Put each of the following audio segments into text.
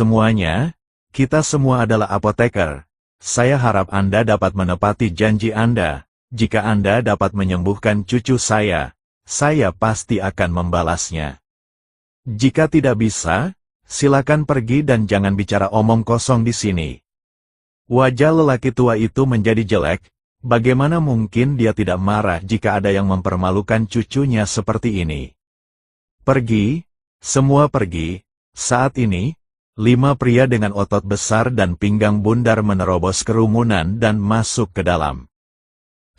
semuanya, kita semua adalah apoteker. Saya harap Anda dapat menepati janji Anda. Jika Anda dapat menyembuhkan cucu saya pasti akan membalasnya. Jika tidak bisa, silakan pergi dan jangan bicara omong kosong di sini. Wajah lelaki tua itu menjadi jelek. Bagaimana mungkin dia tidak marah jika ada yang mempermalukan cucunya seperti ini? Pergi, semua pergi. Saat ini, 5 pria dengan otot besar dan pinggang bundar menerobos kerumunan dan masuk ke dalam.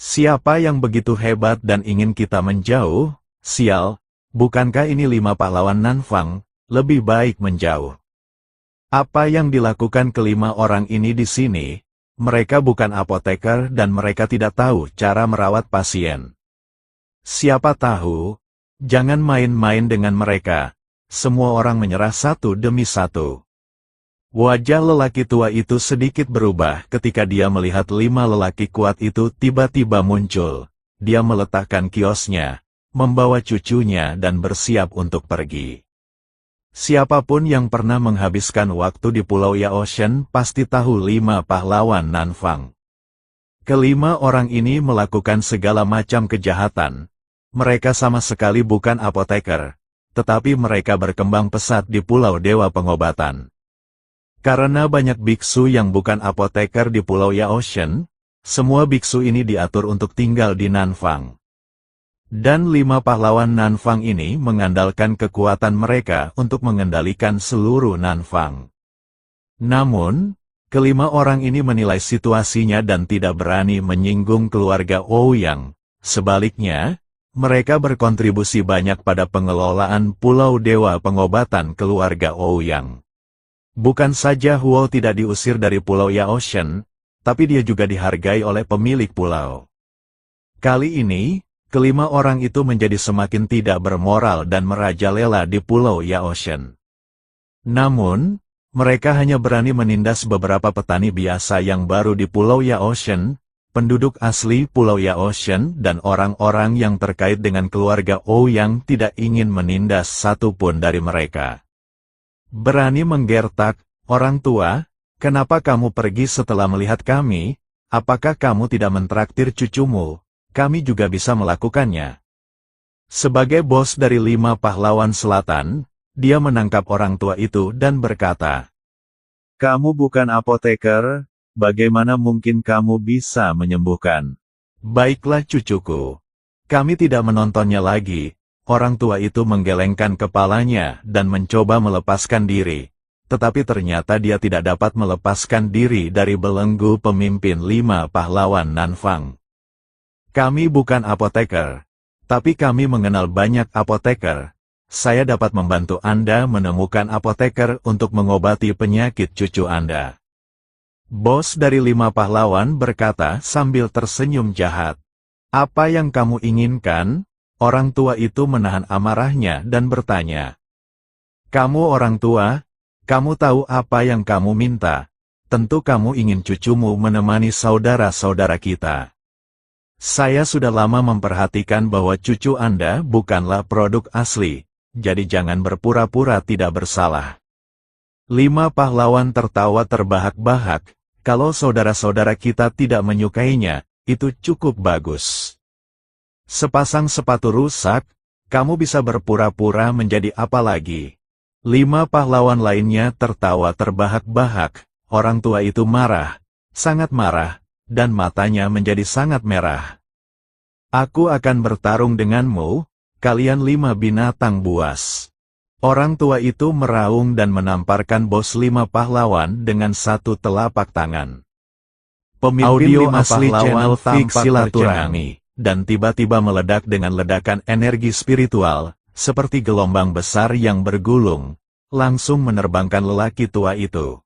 Siapa yang begitu hebat dan ingin kita menjauh? Sial, bukankah ini 5 pahlawan Nanfang? Lebih baik menjauh. Apa yang dilakukan kelima orang ini di sini? Mereka bukan apoteker dan mereka tidak tahu cara merawat pasien. Siapa tahu? Jangan main-main dengan mereka. Semua orang menyerah satu demi satu. Wajah lelaki tua itu sedikit berubah ketika dia melihat 5 lelaki kuat itu tiba-tiba muncul. Dia meletakkan kiosnya, membawa cucunya dan bersiap untuk pergi. Siapapun yang pernah menghabiskan waktu di Pulau Yaoshen pasti tahu 5 pahlawan Nanfang. Kelima orang ini melakukan segala macam kejahatan. Mereka sama sekali bukan apoteker, tetapi mereka berkembang pesat di Pulau Dewa Pengobatan. Karena banyak biksu yang bukan apoteker di Pulau Yaoshen, semua biksu ini diatur untuk tinggal di Nanfang. Dan 5 pahlawan Nanfang ini mengandalkan kekuatan mereka untuk mengendalikan seluruh Nanfang. Namun, kelima orang ini menilai situasinya dan tidak berani menyinggung keluarga Ouyang. Sebaliknya, mereka berkontribusi banyak pada pengelolaan Pulau Dewa Pengobatan keluarga Ouyang. Bukan saja Huo tidak diusir dari Pulau Yaoshen, tapi dia juga dihargai oleh pemilik pulau. Kali ini, kelima orang itu menjadi semakin tidak bermoral dan merajalela di Pulau Yaoshen. Namun, mereka hanya berani menindas beberapa petani biasa yang baru di Pulau Yaoshen, penduduk asli Pulau Yaoshen dan orang-orang yang terkait dengan keluarga Ouyang tidak ingin menindas satupun dari mereka. Berani menggertak, orang tua, kenapa kamu pergi setelah melihat kami? Apakah kamu tidak mentraktir cucumu? Kami juga bisa melakukannya. Sebagai bos dari 5 pahlawan selatan, dia menangkap orang tua itu dan berkata, "Kamu bukan apoteker, bagaimana mungkin kamu bisa menyembuhkan?" "Baiklah cucuku. Kami tidak menontonnya lagi." Orang tua itu menggelengkan kepalanya dan mencoba melepaskan diri. Tetapi ternyata dia tidak dapat melepaskan diri dari belenggu pemimpin 5 pahlawan Nanfang. "Kami bukan apoteker, tapi kami mengenal banyak apoteker. Saya dapat membantu Anda menemukan apoteker untuk mengobati penyakit cucu Anda." Bos dari 5 pahlawan berkata sambil tersenyum jahat. "Apa yang kamu inginkan?" Orang tua itu menahan amarahnya dan bertanya, "Kamu orang tua, kamu tahu apa yang kamu minta? Tentu kamu ingin cucumu menemani saudara-saudara kita. Saya sudah lama memperhatikan bahwa cucu Anda bukanlah produk asli, jadi jangan berpura-pura tidak bersalah." 5 pahlawan tertawa terbahak-bahak. "Kalau saudara-saudara kita tidak menyukainya, itu cukup bagus. Sepasang sepatu rusak, kamu bisa berpura-pura menjadi apa lagi?" 5 pahlawan lainnya tertawa terbahak-bahak. Orang tua itu marah, sangat marah, dan matanya menjadi sangat merah. "Aku akan bertarung denganmu, kalian 5 binatang buas." Orang tua itu meraung dan menamparkan bos 5 pahlawan dengan satu telapak tangan. Pemimpin Audio 5 asli pahlawan channel Fix tampak Silaturahmi. dan tiba-tiba meledak dengan ledakan energi spiritual, seperti gelombang besar yang bergulung, langsung menerbangkan lelaki tua itu.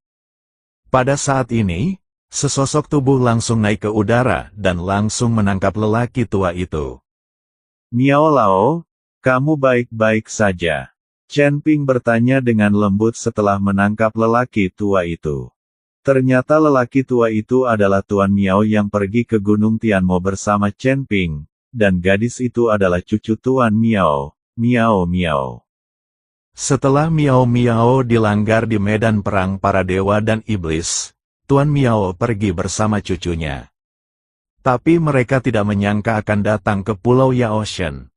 Pada saat ini, sesosok tubuh langsung naik ke udara dan langsung menangkap lelaki tua itu. "Miao Lao, kamu baik-baik saja?" Chen Ping bertanya dengan lembut setelah menangkap lelaki tua itu. Ternyata lelaki tua itu adalah Tuan Miao yang pergi ke Gunung Tianmo bersama Chen Ping, dan gadis itu adalah cucu Tuan Miao, Miao Miao. Setelah Miao Miao dilanggar di medan perang para dewa dan iblis, Tuan Miao pergi bersama cucunya. Tapi mereka tidak menyangka akan datang ke Pulau Yaoshen.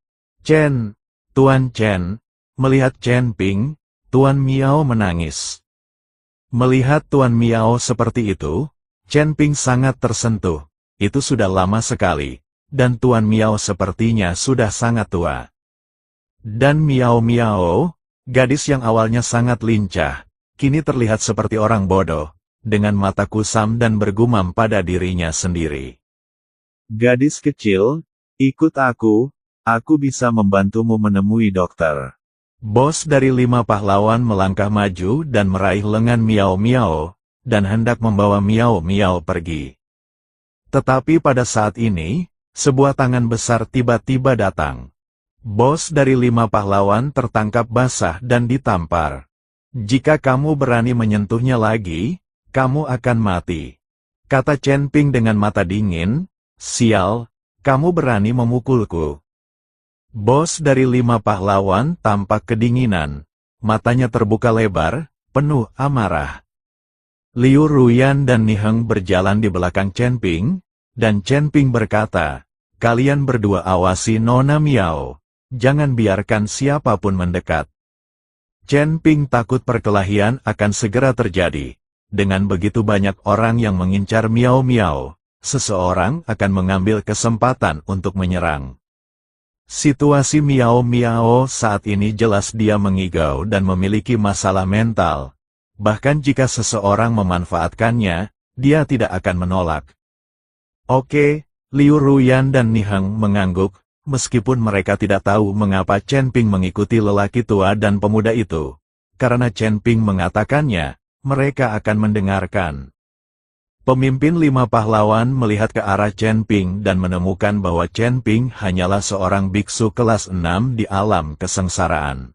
Chen, Tuan Chen, melihat Chen Ping, Tuan Miao menangis. Melihat Tuan Miao seperti itu, Chen Ping sangat tersentuh. Itu sudah lama sekali, dan Tuan Miao sepertinya sudah sangat tua. Dan Miao Miao, gadis yang awalnya sangat lincah, kini terlihat seperti orang bodoh, dengan mata kusam dan bergumam pada dirinya sendiri. Gadis kecil, ikut aku bisa membantumu menemui dokter. Bos dari 5 pahlawan melangkah maju dan meraih lengan Miao Miao, dan hendak membawa Miao Miao pergi. Tetapi pada saat ini, sebuah tangan besar tiba-tiba datang. Bos dari 5 pahlawan tertangkap basah dan ditampar. Jika kamu berani menyentuhnya lagi, kamu akan mati. Kata Chen Ping dengan mata dingin, sial, kamu berani memukulku. Bos dari 5 pahlawan tampak kedinginan. Matanya terbuka lebar, penuh amarah. Liu Ruyan dan Niheng berjalan di belakang Chen Ping, dan Chen Ping berkata, kalian berdua awasi Nona Miao. Jangan biarkan siapapun mendekat. Chen Ping takut perkelahian akan segera terjadi. Dengan begitu banyak orang yang mengincar Miao Miao, seseorang akan mengambil kesempatan untuk menyerang. Situasi Miao Miao saat ini jelas dia mengigau dan memiliki masalah mental. Bahkan jika seseorang memanfaatkannya, dia tidak akan menolak. Oke, Liu Ruyan dan Niheng mengangguk, meskipun mereka tidak tahu mengapa Chen Ping mengikuti lelaki tua dan pemuda itu. Karena Chen Ping mengatakannya, mereka akan mendengarkan. Pemimpin 5 pahlawan melihat ke arah Chen Ping dan menemukan bahwa Chen Ping hanyalah seorang biksu kelas 6 di alam kesengsaraan.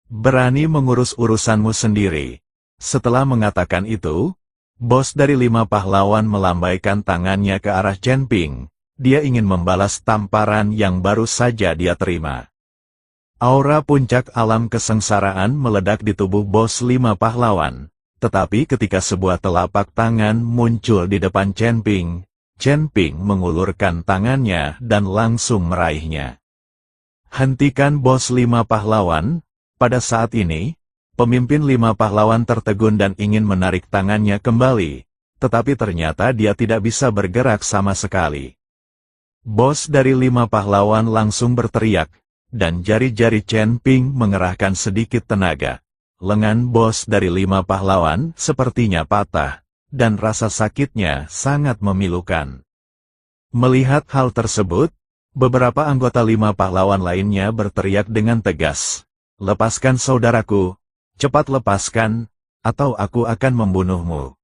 Berani mengurus urusanmu sendiri. Setelah mengatakan itu, bos dari 5 pahlawan melambaikan tangannya ke arah Chen Ping. Dia ingin membalas tamparan yang baru saja dia terima. Aura puncak alam kesengsaraan meledak di tubuh bos 5 pahlawan. Tetapi ketika sebuah telapak tangan muncul di depan Chen Ping mengulurkan tangannya dan langsung meraihnya. Hentikan bos 5 pahlawan. Pada saat ini, pemimpin 5 pahlawan tertegun dan ingin menarik tangannya kembali, tetapi ternyata dia tidak bisa bergerak sama sekali. Bos dari 5 pahlawan langsung berteriak, dan jari-jari Chen Ping mengerahkan sedikit tenaga. Lengan bos dari 5 pahlawan sepertinya patah, dan rasa sakitnya sangat memilukan. Melihat hal tersebut, beberapa anggota 5 pahlawan lainnya berteriak dengan tegas, lepaskan saudaraku, cepat lepaskan, atau aku akan membunuhmu.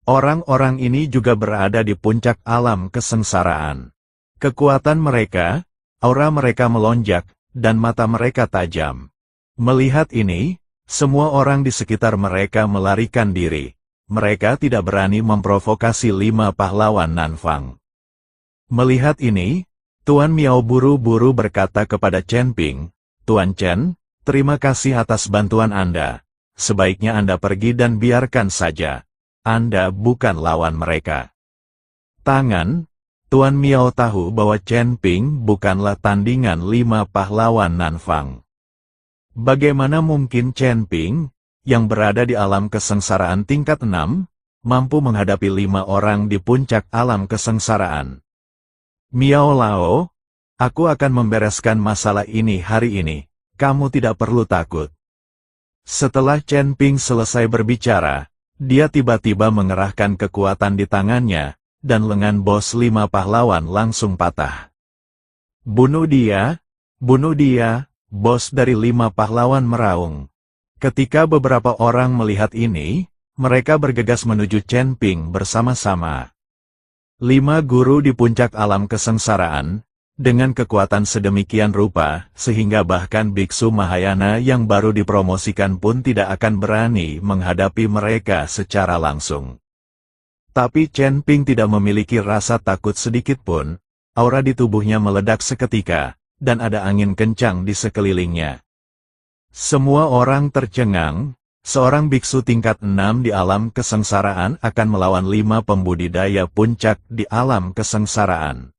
Orang-orang ini juga berada di puncak alam kesengsaraan. Kekuatan mereka, aura mereka melonjak, dan mata mereka tajam. Melihat ini, semua orang di sekitar mereka melarikan diri. Mereka tidak berani memprovokasi 5 pahlawan Nanfang. Melihat ini, Tuan Miao buru-buru berkata kepada Chen Ping, Tuan Chen, terima kasih atas bantuan Anda. Sebaiknya Anda pergi dan biarkan saja. Anda bukan lawan mereka. Tangan, Tuan Miao tahu bahwa Chen Ping bukanlah tandingan 5 pahlawan Nanfang. Bagaimana mungkin Chen Ping, yang berada di alam kesengsaraan tingkat 6, mampu menghadapi 5 orang di puncak alam kesengsaraan? Miao Lao, aku akan membereskan masalah ini hari ini, kamu tidak perlu takut. Setelah Chen Ping selesai berbicara, dia tiba-tiba mengerahkan kekuatan di tangannya, dan lengan bos 5 pahlawan langsung patah. Bunuh dia, bunuh dia. Bos dari 5 pahlawan meraung. Ketika beberapa orang melihat ini, mereka bergegas menuju Chen Ping bersama-sama. 5 guru di puncak alam kesengsaraan, dengan kekuatan sedemikian rupa, sehingga bahkan biksu Mahayana yang baru dipromosikan pun tidak akan berani menghadapi mereka secara langsung. Tapi Chen Ping tidak memiliki rasa takut sedikit pun, aura di tubuhnya meledak seketika, dan ada angin kencang di sekelilingnya. Semua orang tercengang, seorang biksu tingkat 6 di alam kesengsaraan akan melawan 5 pembudidaya puncak di alam kesengsaraan.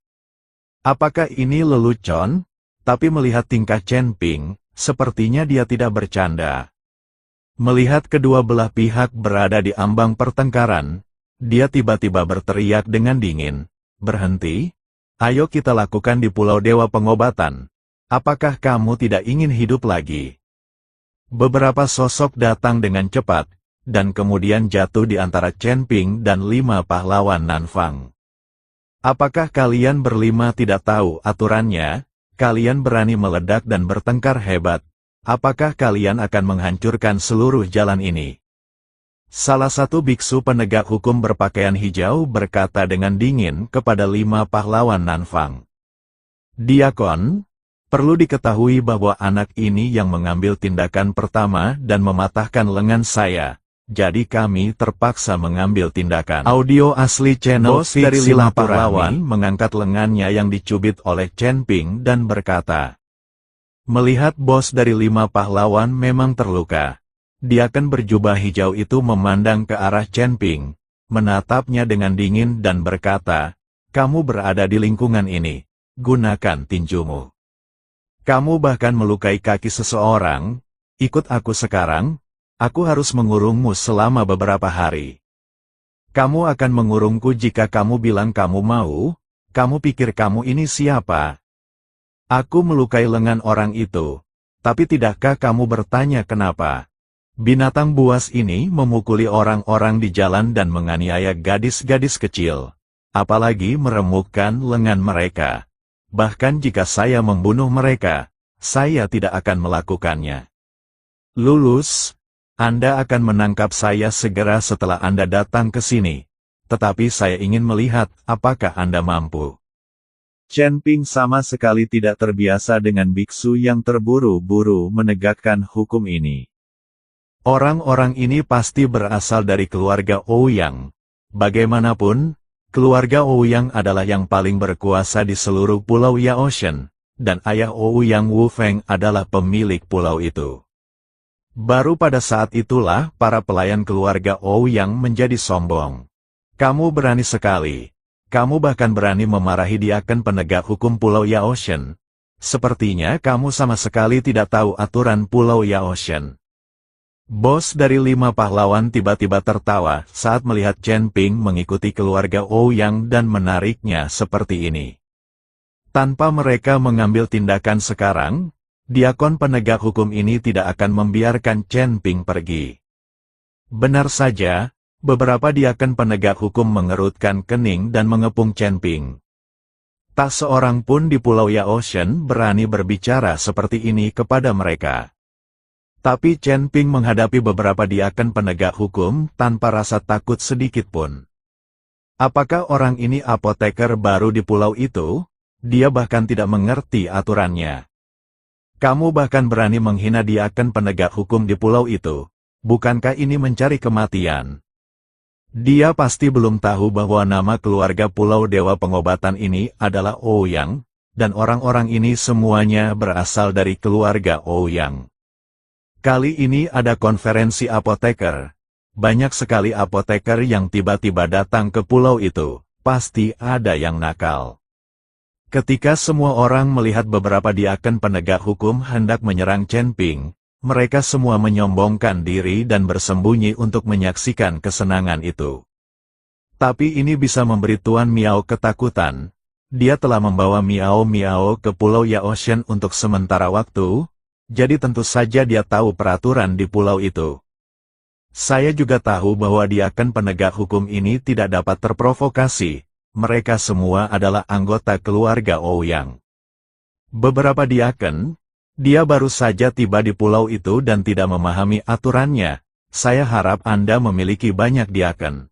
Apakah ini lelucon? Tapi melihat tingkah Chen Ping, sepertinya dia tidak bercanda. Melihat kedua belah pihak berada di ambang pertengkaran, dia tiba-tiba berteriak dengan dingin, "Berhenti! Ayo kita lakukan di Pulau Dewa Pengobatan. Apakah kamu tidak ingin hidup lagi?" Beberapa sosok datang dengan cepat, dan kemudian jatuh di antara Chen Ping dan 5 pahlawan Nanfang. Apakah kalian berlima tidak tahu aturannya? Kalian berani meledak dan bertengkar hebat. Apakah kalian akan menghancurkan seluruh jalan ini? Salah satu biksu penegak hukum berpakaian hijau berkata dengan dingin kepada 5 pahlawan Nanfang. "Diakon, perlu diketahui bahwa anak ini yang mengambil tindakan pertama dan mematahkan lengan saya. Jadi kami terpaksa mengambil tindakan." Audio asli channel Bos dari 5 pahlawan mengangkat lengannya yang dicubit oleh Chen Ping dan berkata. Melihat bos dari 5 pahlawan memang terluka, Diakon berjubah hijau itu memandang ke arah Chen Ping, menatapnya dengan dingin dan berkata, "Kamu berada di lingkungan ini, gunakan tinjumu. Kamu bahkan melukai kaki seseorang, ikut aku sekarang. Aku harus mengurungmu selama beberapa hari. Kamu akan mengurungku jika kamu bilang kamu mau. Kamu pikir kamu ini siapa? Aku melukai lengan orang itu. Tapi tidakkah kamu bertanya kenapa? Binatang buas ini memukuli orang-orang di jalan dan menganiaya gadis-gadis kecil. Apalagi meremukkan lengan mereka. Bahkan jika saya membunuh mereka, saya tidak akan melakukannya. Lulus, Anda akan menangkap saya segera setelah Anda datang ke sini. Tetapi saya ingin melihat apakah Anda mampu." Chen Ping sama sekali tidak terbiasa dengan biksu yang terburu-buru menegakkan hukum ini. Orang-orang ini pasti berasal dari keluarga Ouyang. Bagaimanapun, keluarga Ouyang adalah yang paling berkuasa di seluruh Pulau Yaoshan, dan ayah Ouyang Wu Feng adalah pemilik pulau itu. Baru pada saat itulah para pelayan keluarga Ouyang menjadi sombong. "Kamu berani sekali. Kamu bahkan berani memarahi Diakon penegak hukum Pulau Yaoshan. Sepertinya kamu sama sekali tidak tahu aturan Pulau Yaoshan." Bos dari 5 pahlawan tiba-tiba tertawa saat melihat Chen Ping mengikuti keluarga Ouyang dan menariknya seperti ini. Tanpa mereka mengambil tindakan sekarang, Diakon penegak hukum ini tidak akan membiarkan Chen Ping pergi. Benar saja, beberapa diakon penegak hukum mengerutkan kening dan mengepung Chen Ping. Tak seorang pun di Pulau Yaoshan berani berbicara seperti ini kepada mereka. Tapi Chen Ping menghadapi beberapa diakon penegak hukum tanpa rasa takut sedikit pun. Apakah orang ini apoteker baru di pulau itu? Dia bahkan tidak mengerti aturannya. Kamu bahkan berani menghina diakon penegak hukum di pulau itu. Bukankah ini mencari kematian? Dia pasti belum tahu bahwa nama keluarga Pulau Dewa Pengobatan ini adalah Ouyang, dan orang-orang ini semuanya berasal dari keluarga Ouyang. Kali ini ada konferensi apoteker. Banyak sekali apoteker yang tiba-tiba datang ke pulau itu. Pasti ada yang nakal. Ketika semua orang melihat beberapa diakon penegak hukum hendak menyerang Chen Ping, mereka semua menyombongkan diri dan bersembunyi untuk menyaksikan kesenangan itu. Tapi ini bisa memberi Tuan Miao ketakutan. Dia telah membawa Miao ke Pulau Yaoshan untuk sementara waktu, jadi tentu saja dia tahu peraturan di pulau itu. Saya juga tahu bahwa diakon penegak hukum ini tidak dapat terprovokasi. Mereka semua adalah anggota keluarga Ouyang. Beberapa diakon, dia baru saja tiba di pulau itu dan tidak memahami aturannya. Saya harap Anda memiliki banyak diakon.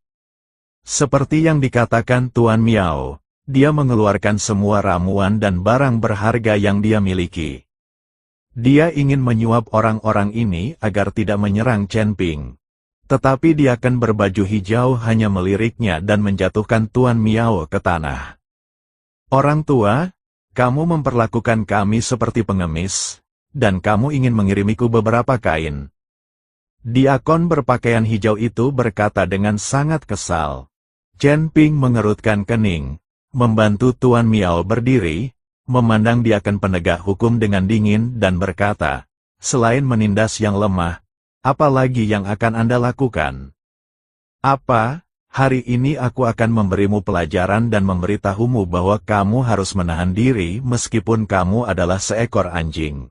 Seperti yang dikatakan Tuan Miao, dia mengeluarkan semua ramuan dan barang berharga yang dia miliki. Dia ingin menyuap orang-orang ini agar tidak menyerang Chen Ping. Tetapi diakon berbaju hijau hanya meliriknya dan menjatuhkan Tuan Miao ke tanah. "Orang tua, kamu memperlakukan kami seperti pengemis. dan kamu ingin mengirimiku beberapa kain. Diakon berpakaian hijau itu berkata dengan sangat kesal. Chen Ping mengerutkan kening, membantu Tuan Miao berdiri, memandang diakon penegak hukum dengan dingin dan berkata, selain menindas yang lemah, apa lagi yang akan Anda lakukan? Apa? Hari ini aku akan memberimu pelajaran dan memberitahumu bahwa kamu harus menahan diri meskipun kamu adalah seekor anjing.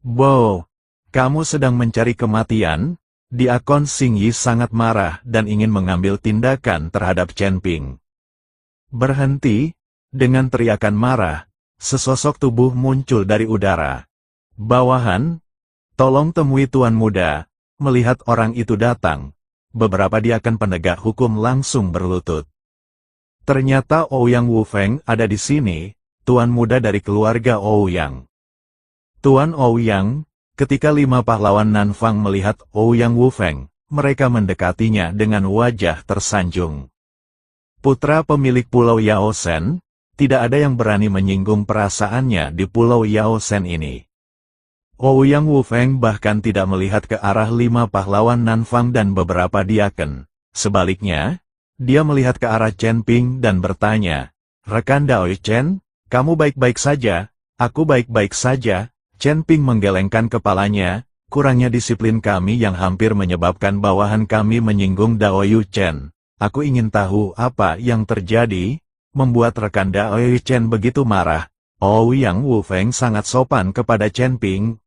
Wow, kamu sedang mencari kematian? Diakon Xing Yi sangat marah dan ingin mengambil tindakan terhadap Chen Ping. Berhenti, dengan teriakan marah, sesosok tubuh muncul dari udara. Bawahan, tolong temui Tuan Muda. Melihat orang itu datang, beberapa diakon penegak hukum langsung berlutut. Ternyata Ouyang Wufeng ada di sini, Tuan Muda dari keluarga Ouyang. Tuan Ouyang, ketika 5 pahlawan Nanfang melihat Ouyang Wufeng, mereka mendekatinya dengan wajah tersanjung. Putra pemilik Pulau Yao Shen, tidak ada yang berani menyinggung perasaannya di Pulau Yao Shen ini. Ouyang Wufeng bahkan tidak melihat ke arah 5 pahlawan Nanfang dan beberapa diakon. Sebaliknya, dia melihat ke arah Chen Ping dan bertanya, "Rekan Dao Chen, kamu baik-baik saja?" "Aku baik-baik saja." Chen Ping menggelengkan kepalanya, kurangnya disiplin kami yang hampir menyebabkan bawahan kami menyinggung Dao Chen. Aku ingin tahu apa yang terjadi, membuat rekan Dao Chen begitu marah. Ouyang Wufeng sangat sopan kepada Chen Ping,